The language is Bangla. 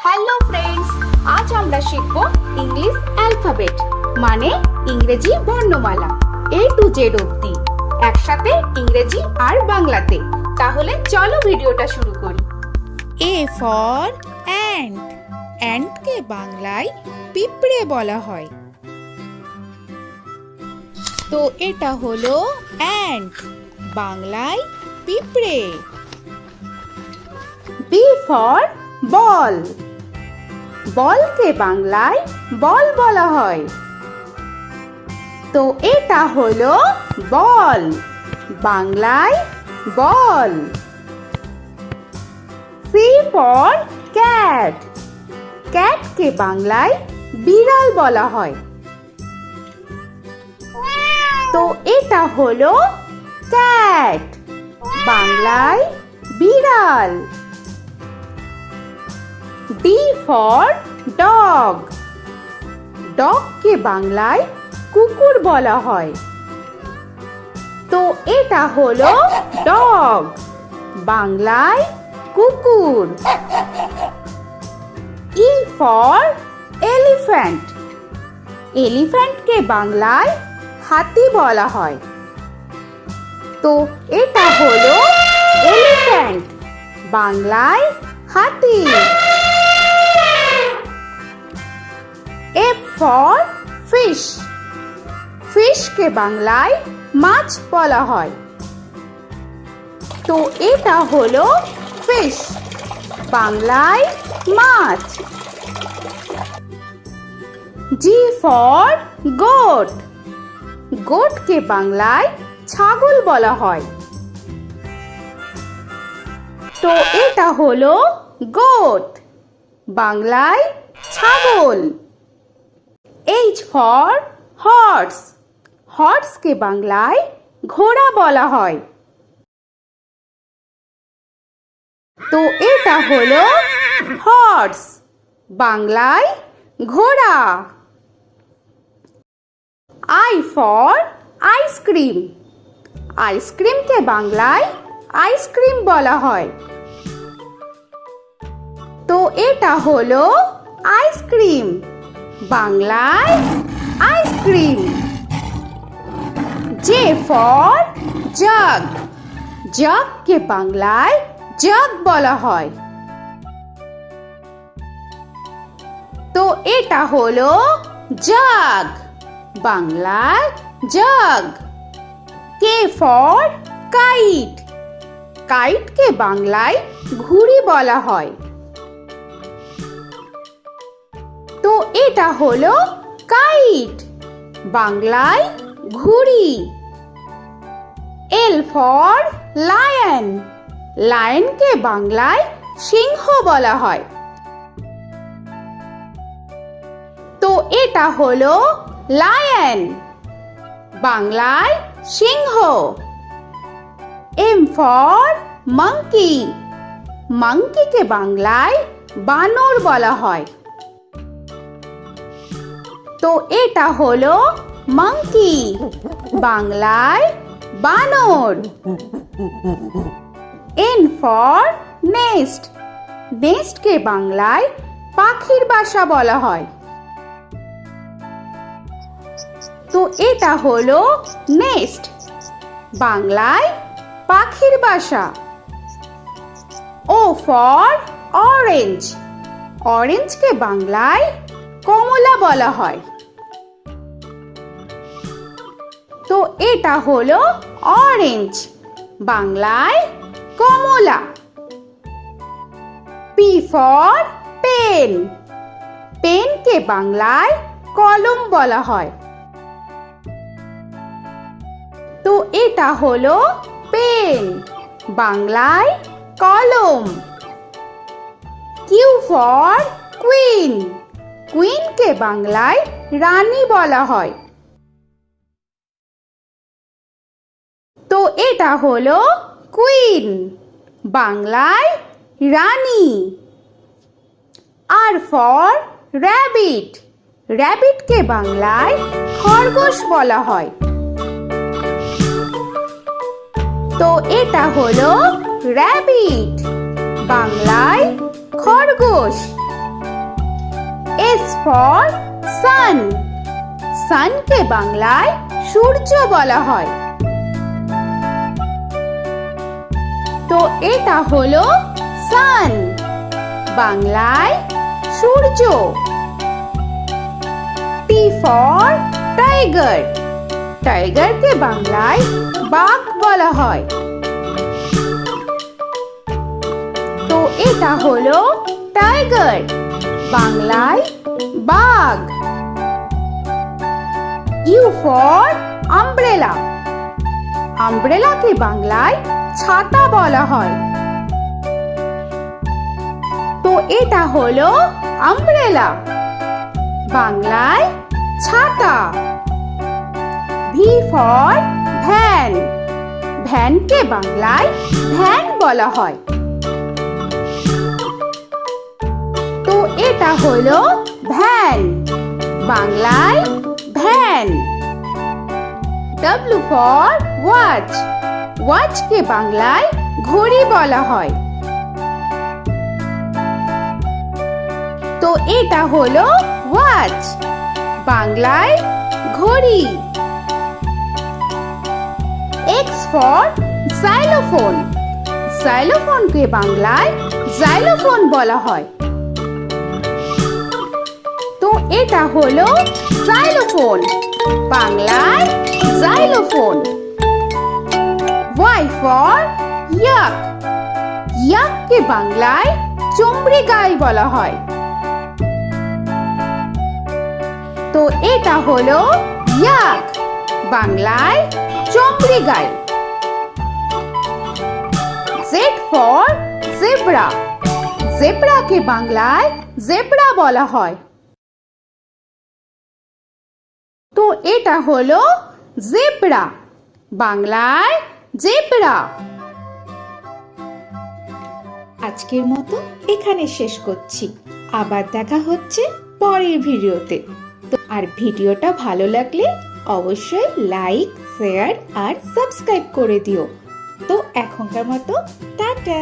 হ্যালো ফ্রেন্ডস, আজ আমরা শিখব ইংলিশ অ্যালফাবেট মানে ইংরেজি বর্ণমালা A to Z অবধি একসাথে ইংরেজি আর বাংলাতে। তাহলে চলো ভিডিওটা শুরু করি। A for ant. ant কে বাংলায় পিঁপড়ে বলা হয়। তো এটা হলো ant, বাংলায় পিঁপড়ে। B for বল। বলকে বাংলায় বল বলা হয়। তো এটা হলো বল, বাংলায় বল। C for cat. ক্যাটকে বাংলায় বিড়াল বলা হয়। তো এটা হলো ক্যাট, বাংলায় বিড়াল। D for dog. ডগকে বাংলায় কুকুর বলা হয়। তো এটা হলো ডগ, বাংলায় কুকুর। E for elephant. এলিফ্যান্টকে বাংলায় হাতি বলা হয়। তো এটা হলো এলিফ্যান্ট, বাংলায় হাতি। F for fish. ফিশকে বাংলায় মাছ বলা হয়। তো এটা হলো ফিশ, বাংলায় মাছ। G for goat. গোটকে বাংলায় ছাগল বলা হয়। তো এটা হলো গোট, বাংলায় ছাগল। H for horse. হর্সকে বাংলায় ঘোড়া বলা হয়। তো এটা হলো হর্স, বাংলায় ঘোড়া। I for ice cream. আইসক্রিমকে বাংলায় আইসক্রিম বলা হয়। তো এটা হলো আইসক্রিম, বাংলায় আইসক্রিম। J for jug. জাগকে বাংলায় জাগ বলা হয়। তো এটা হলো জাগ, বাংলায় জাগ। K for kite. কাইটকে বাংলায় ঘুড়ি বলা হয়। তো এটা হলো কাইট, বাংলায় ঘুড়ি। L for lion. লায়নকে বাংলায় সিংহ বলা হয়। তো এটা হলো লায়ন, বাংলায় সিংহ। M for monkey. মাঙ্কিকে বাংলায় বানর বলা হয়। তো এটা হলো মাঙ্কি, বাংলায় বানর। N for nest. নেস্টকে বাংলায় পাখির বাসা বলা হয়। তো এটা হলো নেস্ট, বাংলায় পাখির বাসা। O for orange. অরেঞ্জকে বাংলায় কমলা বলা হয়। তো এটা হলো অরেঞ্জ, বাংলায় কমলা। P for pen. পেনকে বাংলায় কলম বলা হয়। তো এটা হলো পেন, বাংলায় কলম। Q for queen. কুইনকে বাংলায় রানী বলা হয়। তো এটা হলো কুইন, বাংলায় রানী। R for rabbit. র‍্যাবিটকে বাংলায় খরগোশ বলা হয়। তো এটা হলো র‍্যাবিট, বাংলায় খরগোশ। S for sun. সানকে বাংলায় সূর্য বলা হয়। তো এটা হলো সান, বাংলায় সূর্য। T for tiger. টাইগারকে বাংলায় বাঘ বলা হয়। তো এটা হলো টাইগার, বাংলায় বাঘ। U for umbrella. আমব্রেলাকে বাংলায় ছাতা বলা হয়। তো এটা হলো আমব্রেলা, বাংলায় ছাতা। V for van. ভ্যানকে বাংলায় ভ্যান বলা হয়। তো এটা হলো ভ্যান, বাংলায় ভ্যান। W for watch. ওয়াচকে বাংলায় ঘড়ি বলা হয়। তো এটা হলো ওয়াচ, বাংলায় ঘড়ি। X for xylophone. xylophone-কে বাংলায় জাইলোফোন বলা হয়। তো এটা হলো জাইলোফোন, বাংলায় জাইলোফোন। Y for yak. ইয়াককে বাংলায় চমড়ি গাই বলা হয়। তো এটা হলো ইয়াক, বাংলায় চমড়ি গাই। Z for zebra. জেব্রাকে বাংলায় জেব্রা বলা হয়। তো এটা হলো জেব্রা, বাংলায় জেব্রা। আজকের মতো এখানে শেষ করছি। আবার দেখা হচ্ছে পরের ভিডিওতে। তো আর ভিডিওটা ভালো লাগলে অবশ্যই লাইক, শেয়ার আর সাবস্ক্রাইব করে দিও। তো এখনকার মতো টাটা।